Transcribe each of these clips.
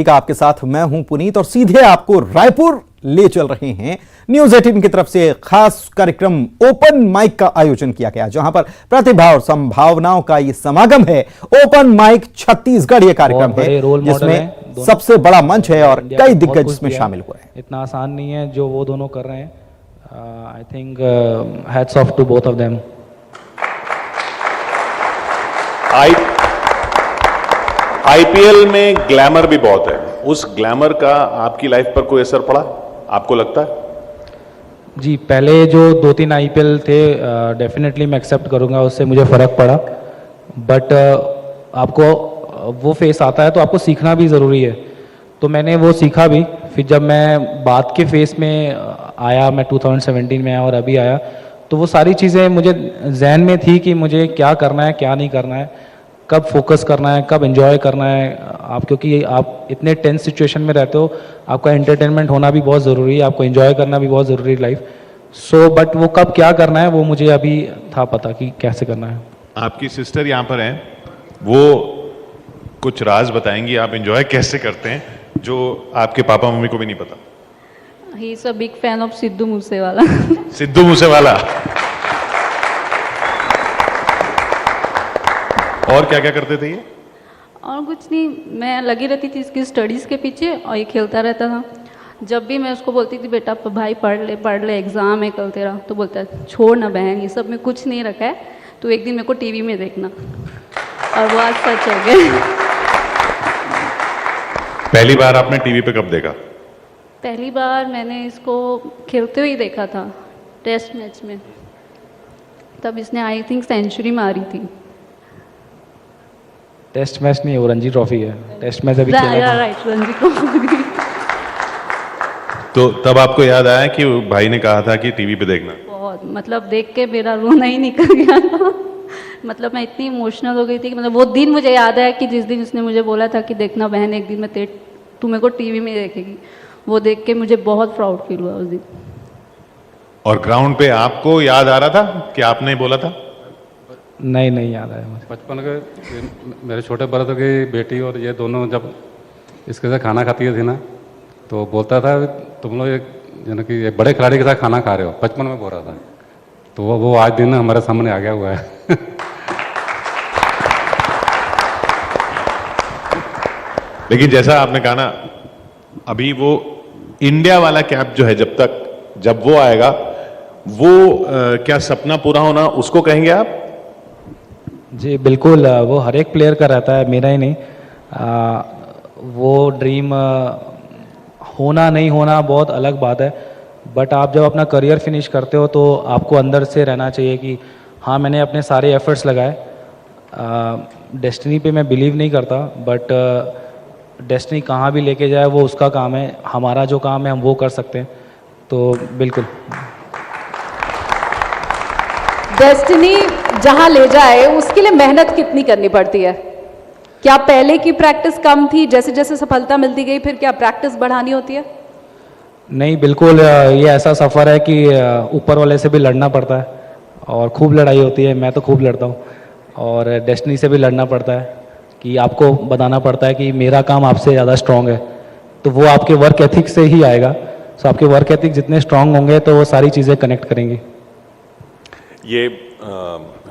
आपके साथ मैं हूं पुनीत और सीधे आपको रायपुर ले चल रहे हैं। न्यूज 18 की तरफ से खास कार्यक्रम ओपन माइक का आयोजन किया गया, जहां पर प्रतिभा और संभावनाओं का ये समागम है। ओपन माइक छत्तीसगढ़ ये कार्यक्रम है जिसमें सबसे बड़ा मंच है और कई दिग्गज इसमें शामिल हुए हैं। इतना आसान नहीं है जो वो दोनों कर रहे हैं। I think hats off to both of them. IPL में ग्लैमर भी बहुत है, उस ग्लैमर का आपकी लाइफ पर कोई असर पड़ा आपको लगता है? जी, पहले जो 2-3 आईपीएल थे डेफिनेटली मैं एक्सेप्ट करूंगा, उससे मुझे फ़र्क पड़ा। बट आपको वो फेस आता है तो आपको सीखना भी ज़रूरी है, तो मैंने वो सीखा भी। फिर जब मैं बाद के फेस में आया, मैं 2017 में आया और अभी आया, तो वो सारी चीज़ें मुझे जहन में थी कि मुझे क्या करना है क्या नहीं करना है, कब फोकस करना है, कब एंजॉय करना है। आप क्योंकि आप इतने टेंस सिचुएशन में रहते हो, आपका एंटरटेनमेंट होना भी बहुत ज़रूरी है, आपको एंजॉय करना भी बहुत ज़रूरी है लाइफ। सो बट वो कब क्या करना है वो मुझे अभी था पता कि कैसे करना है। आपकी सिस्टर यहाँ पर हैं, वो कुछ राज बताएंगी आप एंजॉय कैसे करते हैं जो आपके पापा मम्मी को भी नहीं पता। He is a big fan of Sidhu Moosewala. Sidhu Moosewala. और क्या क्या करते थे ये? और कुछ नहीं, मैं लगी रहती थी इसकी स्टडीज़ के पीछे और ये खेलता रहता था। जब भी मैं उसको बोलती थी बेटा भाई पढ़ ले एग्ज़ाम है कल तेरा, तो बोलता है छोड़ ना बहन, ये सब में कुछ नहीं रखा है, तो एक दिन मेरे को टीवी में देखना। और वो आज सच हो गया। पहली बार आपने टीवी पे कब देखा? पहली बार मैंने इसको खेलते हुए ही देखा था, टेस्ट मैच में। तब इसने आई थिंक सेंचुरी मारी थी। टेस्ट मैच नहीं है, वो रणजी ट्रॉफी है। टेस्ट मैच अभी खेला था। Right, Ranji trophy. तो तब आपको याद आया कि भाई ने कहा था कि टीवी पे देखना? बहुत, मतलब देख के मेरा रोना ही निकल गया था। मतलब मैं इतनी इमोशनल हो गई थी कि मतलब वो दिन मुझे याद है कि जिस दिन उसने मुझे बोला था कि देखना बहन एक दिन मैं तू मेरे को टीवी में देखेगी, वो देख के मुझे बहुत प्राउड फील हुआ उस दिन। और ग्राउंड पे आपको याद आ रहा था कि आपने बोला था? नहीं याद आया मुझे। बचपन के मेरे छोटे ब्रदर की बेटी और ये दोनों जब इसके साथ खाना खाती थी ना, तो बोलता था तुम लोग यानी कि एक बड़े खिलाड़ी के साथ खाना खा रहे हो, बचपन में बोल रहा था। तो वो आज दिन हमारे सामने आ गया हुआ है। लेकिन जैसा आपने कहा ना, अभी वो इंडिया वाला कैप जो है, जब वो आएगा, वो क्या सपना पूरा होना उसको कहेंगे आप? जी बिल्कुल, वो हर एक प्लेयर का रहता है, मेरा ही नहीं। वो ड्रीम होना नहीं होना बहुत अलग बात है, बट आप जब अपना करियर फिनिश करते हो तो आपको अंदर से रहना चाहिए कि हाँ मैंने अपने सारे एफर्ट्स लगाए। डेस्टिनी पे मैं बिलीव नहीं करता, बट डेस्टिनी कहाँ भी लेके जाए वो उसका काम है, हमारा जो काम है हम वो कर सकते हैं। तो बिल्कुल डेस्टिनी जहां ले जाए उसके लिए मेहनत कितनी करनी पड़ती है? क्या पहले की प्रैक्टिस कम थी, जैसे जैसे सफलता मिलती गई फिर क्या प्रैक्टिस बढ़ानी होती है? नहीं, बिल्कुल ये ऐसा सफ़र है कि ऊपर वाले से भी लड़ना पड़ता है और खूब लड़ाई होती है। मैं तो खूब लड़ता हूँ, और डेस्टिनी से भी लड़ना पड़ता है कि आपको बताना पड़ता है कि मेरा काम आपसे ज़्यादा स्ट्रांग है। तो वो आपके वर्क एथिक से ही आएगा। सो आपके वर्क एथिक जितने स्ट्रांग होंगे तो वो सारी चीज़ें कनेक्ट करेंगी। ये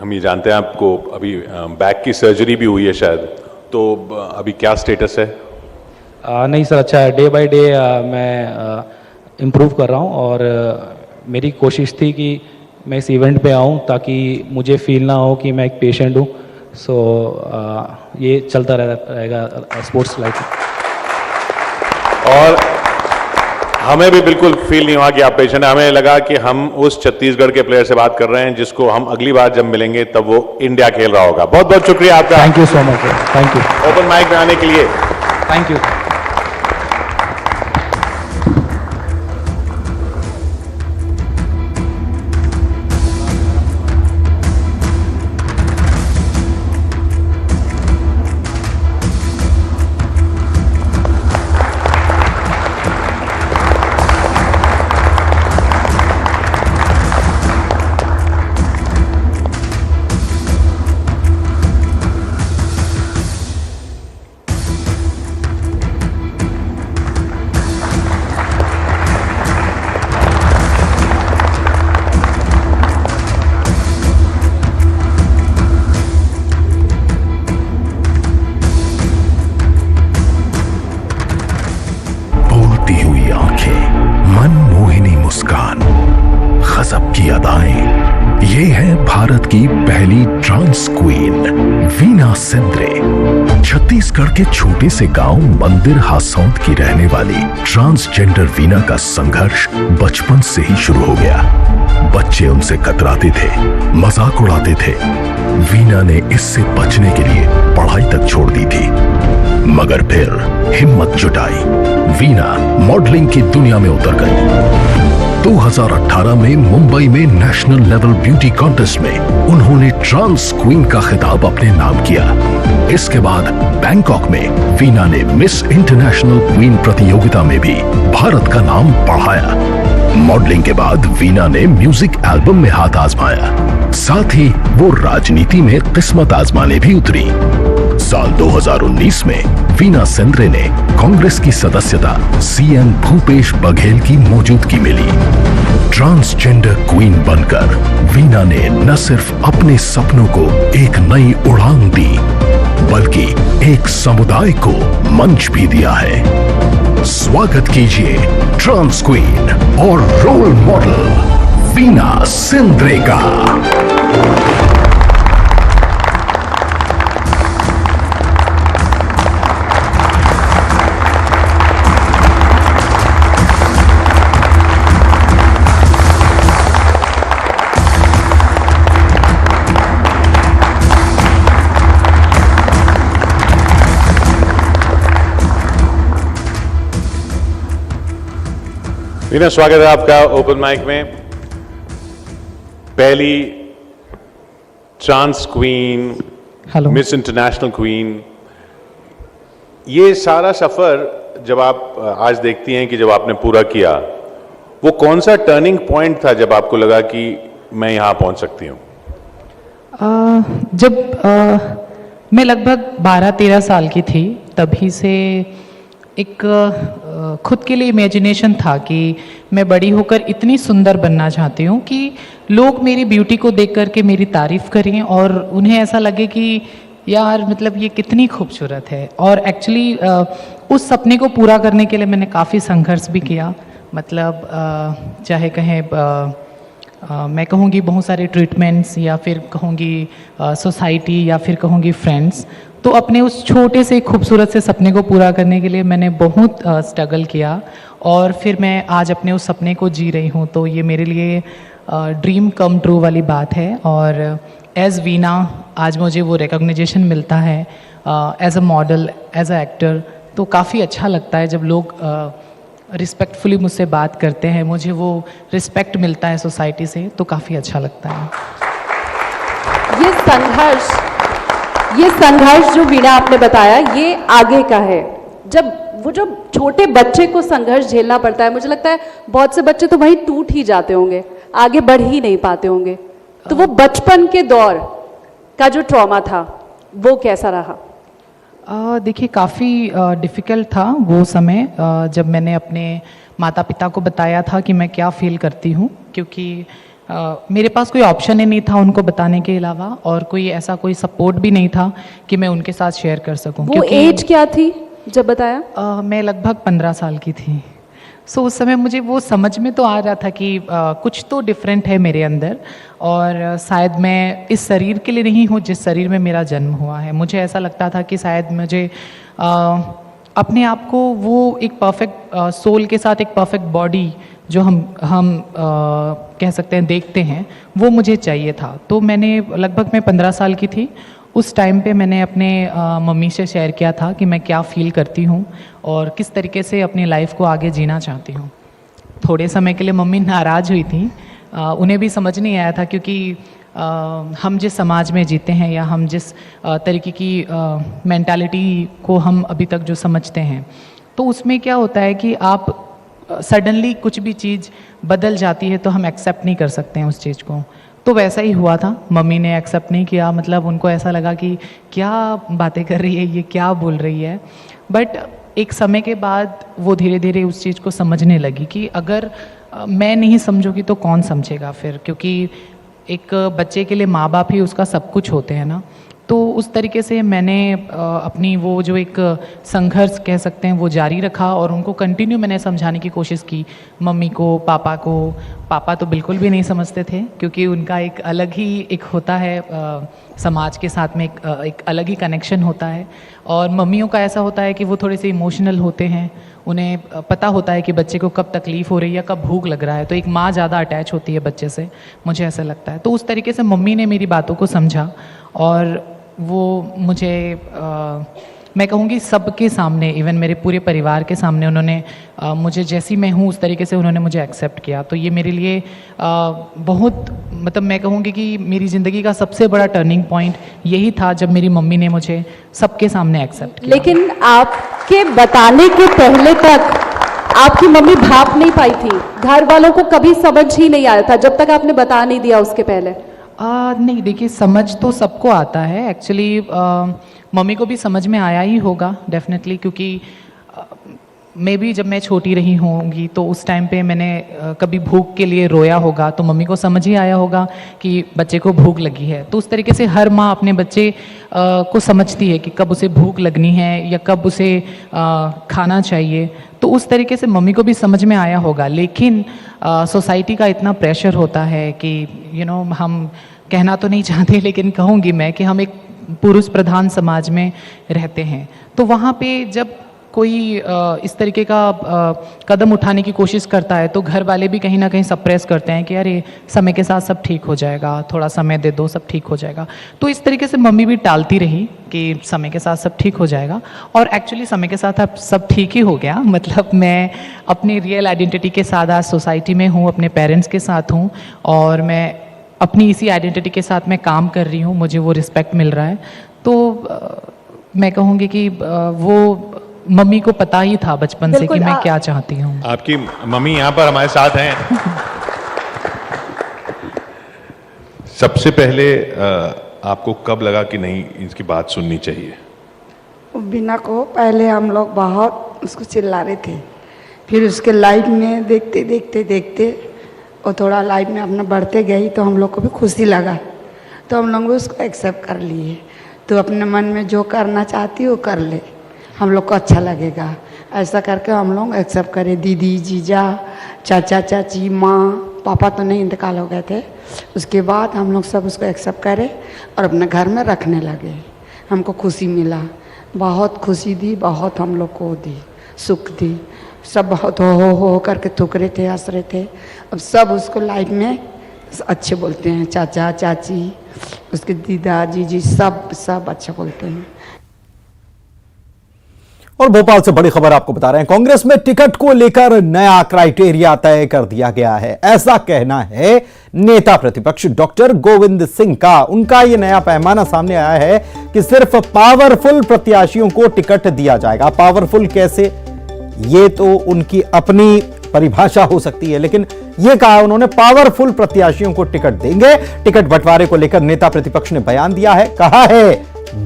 हम ये जानते हैं आपको अभी बैक की सर्जरी भी हुई है शायद, तो अभी क्या स्टेटस है? नहीं सर, अच्छा है। डे बाय डे मैं इम्प्रूव कर रहा हूँ, और मेरी कोशिश थी कि मैं इस इवेंट पे आऊँ ताकि मुझे फील ना हो कि मैं एक पेशेंट हूँ। सो ये चलता रहेगा स्पोर्ट्स लाइफ। और हमें भी बिल्कुल फील नहीं हुआ कि आप पेशेंट हैं। हमें लगा कि हम उस छत्तीसगढ़ के प्लेयर से बात कर रहे हैं जिसको हम अगली बार जब मिलेंगे तब वो इंडिया खेल रहा होगा। बहुत बहुत शुक्रिया आपका। Thank you so much sir, thank you. Open mic में आने के लिए थैंक यू। की पहली ट्रांस क्वीन वीना सेंद्रे। छत्तीसगढ़ के छोटे से गांव मंदिर हासौंत की रहने वाली ट्रांसजेंडर वीना का संघर्ष बचपन से ही शुरू हो गया। बच्चे उनसे कतराते थे, मजाक उड़ाते थे। वीना ने इससे बचने के लिए पढ़ाई तक छोड़ दी थी, मगर फिर हिम्मत जुटाई। वीना मॉडलिंग की दुनिया में उतर गई। 2018 में मुंबई में नेशनल लेवल ब्यूटी कॉन्टेस्ट में उन्होंने ट्रांस क्वीन का खिताब अपने नाम किया। इसके बाद बैंकॉक में वीना ने मिस इंटरनेशनल क्वीन प्रतियोगिता में भी भारत का नाम बढ़ाया। मॉडलिंग के बाद वीना ने म्यूजिक एल्बम में हाथ आजमाया, साथ ही वो राजनीति में किस्मत आजमाने भी उतरी। साल 2019 में वीना सेंद्रे ने कांग्रेस की सदस्यता सीएम भूपेश बघेल की मौजूदगी में ली। ट्रांसजेंडर क्वीन बनकर वीना ने न सिर्फ अपने सपनों को एक नई उड़ान दी, बल्कि एक समुदाय को मंच भी दिया है। स्वागत कीजिए ट्रांस क्वीन और रोल मॉडल वीना सेंद्रे का। वीना, स्वागत है आपका ओपन माइक में। पहली trans queen, hello. Miss International queen, ये सारा सफर जब आप आज देखती हैं कि जब आपने पूरा किया, वो कौन सा टर्निंग पॉइंट था जब आपको लगा कि मैं यहां पहुंच सकती हूं? जब मैं लगभग 12-13 साल की थी, तभी से एक खुद के लिए इमेजिनेशन था कि मैं बड़ी होकर इतनी सुंदर बनना चाहती हूँ कि लोग मेरी ब्यूटी को देख कर के मेरी तारीफ़ करें और उन्हें ऐसा लगे कि यार मतलब ये कितनी खूबसूरत है। और एक्चुअली उस सपने को पूरा करने के लिए मैंने काफ़ी संघर्ष भी किया। मतलब चाहे कहें मैं कहूँगी बहुत सारे ट्रीटमेंट्स, या फिर कहूँगी सोसाइटी, या फिर कहूँगी फ्रेंड्स। तो अपने उस छोटे से खूबसूरत से सपने को पूरा करने के लिए मैंने बहुत स्ट्रगल किया, और फिर मैं आज अपने उस सपने को जी रही हूँ। तो ये मेरे लिए ड्रीम कम ट्रू वाली बात है। और एज़ वीना आज मुझे वो रिकॉग्निशन मिलता है as a model, as a actor. तो काफ़ी अच्छा लगता है जब लोग रिस्पेक्टफुली मुझसे बात करते हैं, मुझे वो रिस्पेक्ट मिलता है सोसाइटी से, तो काफ़ी अच्छा लगता है। ये संघर्ष जो वीणा आपने बताया, ये आगे का है। जब छोटे बच्चे को संघर्ष झेलना पड़ता है, मुझे लगता है बहुत से बच्चे तो वहीं टूट ही जाते होंगे, आगे बढ़ ही नहीं पाते होंगे। तो वो बचपन के दौर का जो ट्रॉमा था, वो कैसा रहा? देखिए, काफ़ी डिफ़िकल्ट था वो समय, जब मैंने अपने माता पिता को बताया था कि मैं क्या फील करती हूँ, क्योंकि मेरे पास कोई ऑप्शन ही नहीं था उनको बताने के अलावा, और कोई सपोर्ट भी नहीं था कि मैं उनके साथ शेयर कर सकूं। वो एज क्या थी जब बताया? मैं लगभग 15 साल की थी। सो उस समय मुझे वो समझ में तो आ रहा था कि कुछ तो डिफरेंट है मेरे अंदर, और शायद मैं इस शरीर के लिए नहीं हूँ जिस शरीर में मेरा जन्म हुआ है। मुझे ऐसा लगता था कि शायद मुझे अपने आप को वो एक परफेक्ट सोल के साथ एक परफेक्ट बॉडी जो हम कह सकते हैं देखते हैं, वो मुझे चाहिए था। तो मैंने लगभग मैं 15 साल की थी उस टाइम पे मैंने अपने मम्मी से शेयर किया था कि मैं क्या फ़ील करती हूँ और किस तरीके से अपनी लाइफ को आगे जीना चाहती हूँ। थोड़े समय के लिए मम्मी नाराज़ हुई थी, उन्हें भी समझ नहीं आया था, क्योंकि हम जिस समाज में जीते हैं या हम जिस तरीके की मेंटालिटी को हम अभी तक जो समझते हैं, तो उसमें क्या होता है कि आप सडनली कुछ भी चीज़ बदल जाती है तो हम एक्सेप्ट नहीं कर सकते हैं उस चीज़ को। तो वैसा ही हुआ था, मम्मी ने एक्सेप्ट नहीं किया, मतलब उनको ऐसा लगा कि क्या बातें कर रही है, ये क्या बोल रही है। बट एक समय के बाद वो धीरे धीरे उस चीज़ को समझने लगी कि अगर मैं नहीं समझूंगी तो कौन समझेगा फिर, क्योंकि एक बच्चे के लिए माँ बाप ही उसका सब कुछ होते हैं ना। तो उस तरीके से मैंने अपनी वो जो एक संघर्ष कह सकते हैं वो जारी रखा और उनको कंटिन्यू मैंने समझाने की कोशिश की, मम्मी को। पापा तो बिल्कुल भी नहीं समझते थे, क्योंकि उनका एक अलग ही एक होता है समाज के साथ में एक अलग ही कनेक्शन होता है। और मम्मियों का ऐसा होता है कि वो थोड़े से इमोशनल होते हैं, उन्हें पता होता है कि बच्चे को कब तकलीफ़ हो रही है या कब भूख लग रहा है। तो एक माँ ज़्यादा अटैच होती है बच्चे से, मुझे ऐसा लगता है। तो उस तरीके से मम्मी ने मेरी बातों को समझा और वो मुझे मैं कहूँगी सबके सामने, इवन मेरे पूरे परिवार के सामने, उन्होंने मुझे जैसी मैं हूँ उस तरीके से उन्होंने मुझे एक्सेप्ट किया। तो ये मेरे लिए बहुत, मतलब मैं कहूँगी कि मेरी ज़िंदगी का सबसे बड़ा टर्निंग पॉइंट यही था जब मेरी मम्मी ने मुझे सबके सामने एक्सेप्ट किया। लेकिन आपके बताने के पहले तक आपकी मम्मी भाप नहीं पाई थी, घर वालों को कभी समझ ही नहीं आया था जब तक आपने बता नहीं दिया उसके पहले? नहीं, देखिए समझ तो सबको आता है एक्चुअली। मम्मी को भी समझ में आया ही होगा डेफिनेटली, क्योंकि मे भी जब मैं छोटी रही होंगी तो उस टाइम पे मैंने कभी भूख के लिए रोया होगा तो मम्मी को समझ ही आया होगा कि बच्चे को भूख लगी है। तो उस तरीके से हर माँ अपने बच्चे को समझती है कि कब उसे भूख लगनी है या कब उसे खाना चाहिए। तो उस तरीके से मम्मी को भी समझ में आया होगा। लेकिन सोसाइटी का इतना प्रेशर होता है कि हम कहना तो नहीं चाहते, लेकिन कहूँगी मैं कि हम एक पुरुष प्रधान समाज में रहते हैं। तो वहाँ पे जब कोई इस तरीके का कदम उठाने की कोशिश करता है तो घर वाले भी कहीं ना कहीं सप्रेस करते हैं कि अरे समय के साथ सब ठीक हो जाएगा, थोड़ा समय दे दो, सब ठीक हो जाएगा। तो इस तरीके से मम्मी भी टालती रही कि समय के साथ सब ठीक हो जाएगा। और एक्चुअली समय के साथ अब सब ठीक ही हो गया। मतलब मैं अपनी रियल आइडेंटिटी के साथ आज सोसाइटी में हूँ, अपने पेरेंट्स के साथ हूँ और मैं अपनी इसी आइडेंटिटी के साथ मैं काम कर रही हूँ, मुझे वो रिस्पेक्ट मिल रहा है। तो मैं कहूँगी कि वो मम्मी को पता ही था बचपन से कि मैं क्या चाहती हूँ। आपकी मम्मी यहाँ पर हमारे साथ हैं। सबसे पहले आपको कब लगा कि नहीं इसकी बात सुननी चाहिए? बीना को पहले हम लोग बहुत उसको चिल्ला रहे थे, फिर उसके लाइफ में देखते देखते देखते वो थोड़ा लाइफ में अपना बढ़ते गई तो हम लोग को भी खुशी लगा, तो हम लोग उसको एक्सेप्ट कर लिए। तो अपने मन में जो करना चाहती हो कर ले, हम लोग को अच्छा लगेगा। ऐसा करके हम लोग एक्सेप्ट करें। दीदी, जीजा, चाचा, चाची, माँ, पापा तो नहीं, इंतकाल हो गए थे। उसके बाद हम लोग सब उसको एक्सेप्ट करें और अपने घर में रखने लगे। हमको खुशी मिला, बहुत खुशी दी, बहुत हम लोग को दी, सुख दी। सब बहुत हो करके थूक रहे थे, हंस रहे थे। अब सब उसको लाइफ में अच्छे बोलते हैं, चाचा, चाची, उसके दीदा, जीजी, सब अच्छे बोलते हैं। और भोपाल से बड़ी खबर आपको बता रहे हैं, कांग्रेस में टिकट को लेकर नया क्राइटेरिया तय कर दिया गया है। ऐसा कहना है नेता प्रतिपक्ष डॉक्टर गोविंद सिंह का। उनका यह नया पैमाना सामने आया है कि सिर्फ पावरफुल प्रत्याशियों को टिकट दिया जाएगा। पावरफुल कैसे, ये तो उनकी अपनी परिभाषा हो सकती है, लेकिन यह कहा उन्होंने पावरफुल प्रत्याशियों को टिकट देंगे। टिकट बंटवारे को लेकर नेता प्रतिपक्ष ने बयान दिया है, कहा है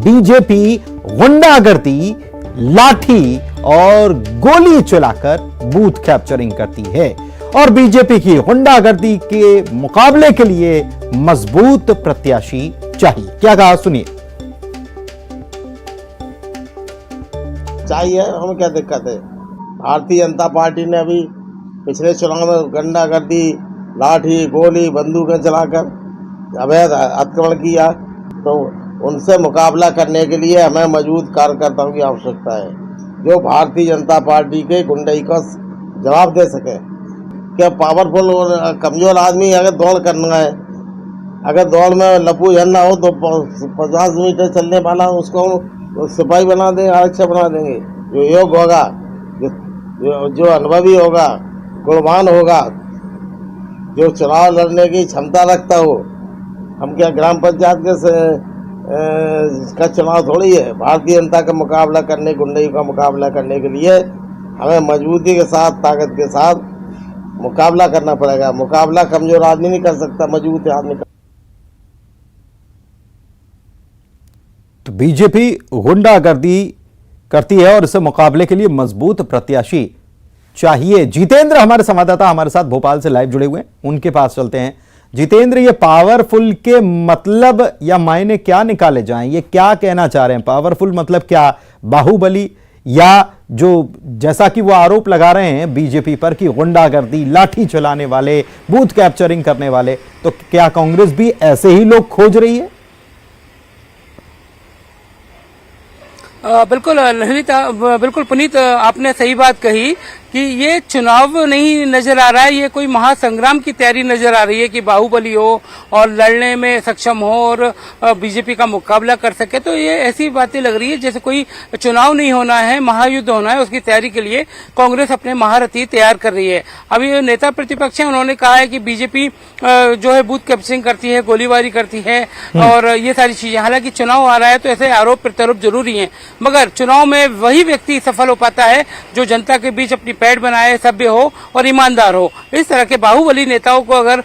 बीजेपी गुंडागर्दी, लाठी और गोली चलाकर बूथ कैप्चरिंग करती है और बीजेपी की गुंडागर्दी के मुकाबले के लिए मजबूत प्रत्याशी चाहिए। क्या कहा, सुनिए। चाहिए, हमें क्या दिक्कत है। भारतीय जनता पार्टी ने अभी पिछले चुनाव में गुंडागर्दी, लाठी, गोली, बंदूकें चलाकर अवैध आक्रमण किया, तो उनसे मुकाबला करने के लिए हमें मजबूत कार्यकर्ताओं की आवश्यकता है जो भारतीय जनता पार्टी के गुंडाई का जवाब दे सके। क्या पावरफुल और कमजोर आदमी अगर दौड़ करना है, अगर दौड़ में लपू झन्ना हो तो 50 मीटर चलने वाला उसको सिपाही बना देंगे, आरक्षक बना देंगे। जो योग्य होगा, जो अनुभवी होगा, गुणवान होगा, जो चुनाव लड़ने की क्षमता रखता हो। हम क्या ग्राम पंचायत के का चुनाव थोड़ी है। भारतीय जनता का मुकाबला करने, गुंडई का मुकाबला करने के लिए हमें मजबूती के साथ, ताकत के साथ मुकाबला करना पड़ेगा। मुकाबला कमजोर आदमी नहीं कर सकता, मजबूत आदमी कर। तो बीजेपी गुंडागर्दी करती है और इसे मुकाबले के लिए मजबूत प्रत्याशी चाहिए। जितेंद्र हमारे संवाददाता हमारे साथ भोपाल से लाइव जुड़े हुए हैं, उनके पास चलते हैं। जितेंद्र, ये पावरफुल के मतलब या मायने क्या निकाले जाएं? ये क्या कहना चाह रहे हैं? पावरफुल मतलब क्या? बाहुबली, या जो जैसा कि वो आरोप लगा रहे हैं बीजेपी पर कि गुंडागर्दी, लाठी चलाने वाले, बूथ कैप्चरिंग करने वाले, तो क्या कांग्रेस भी ऐसे ही लोग खोज रही है? बिल्कुल ललिता, बिल्कुल पुनीत, आपने सही बात कही कि ये चुनाव नहीं नजर आ रहा है, ये कोई महासंग्राम की तैयारी नजर आ रही है कि बाहुबली हो और लड़ने में सक्षम हो और बीजेपी का मुकाबला कर सके। तो ये ऐसी बातें लग रही है जैसे कोई चुनाव नहीं होना है, महायुद्ध होना है, उसकी तैयारी के लिए कांग्रेस अपने महारथी तैयार कर रही है। अभी नेता प्रतिपक्ष है, उन्होंने कहा है कि बीजेपी जो है बूथ कैप्चरिंग करती है, गोलीबारी करती है और ये सारी चीजें। हालांकि चुनाव आ रहा है तो ऐसे आरोप प्रत्यारोप जरूरी है, मगर चुनाव में वही व्यक्ति सफल हो पाता है जो जनता के बीच अपनी पैठ बनाए, सभ्य हो और ईमानदार हो। इस तरह के बाहुबली नेताओं को अगर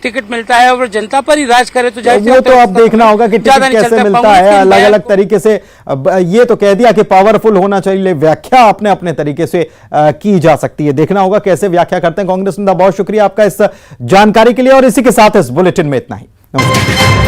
टिकट मिलता है और जनता पर ही राज करे तो वो तो अब देखना होगा कि टिकट कैसे मिलता है, अलग अलग तरीके से। ये तो कह दिया कि पावरफुल होना चाहिए, व्याख्या अपने अपने तरीके से की जा सकती है। देखना होगा कैसे व्याख्या करते हैं कांग्रेस नेता। बहुत शुक्रिया आपका इस जानकारी के लिए और इसी के साथ इस बुलेटिन में इतना ही। नमस्कार।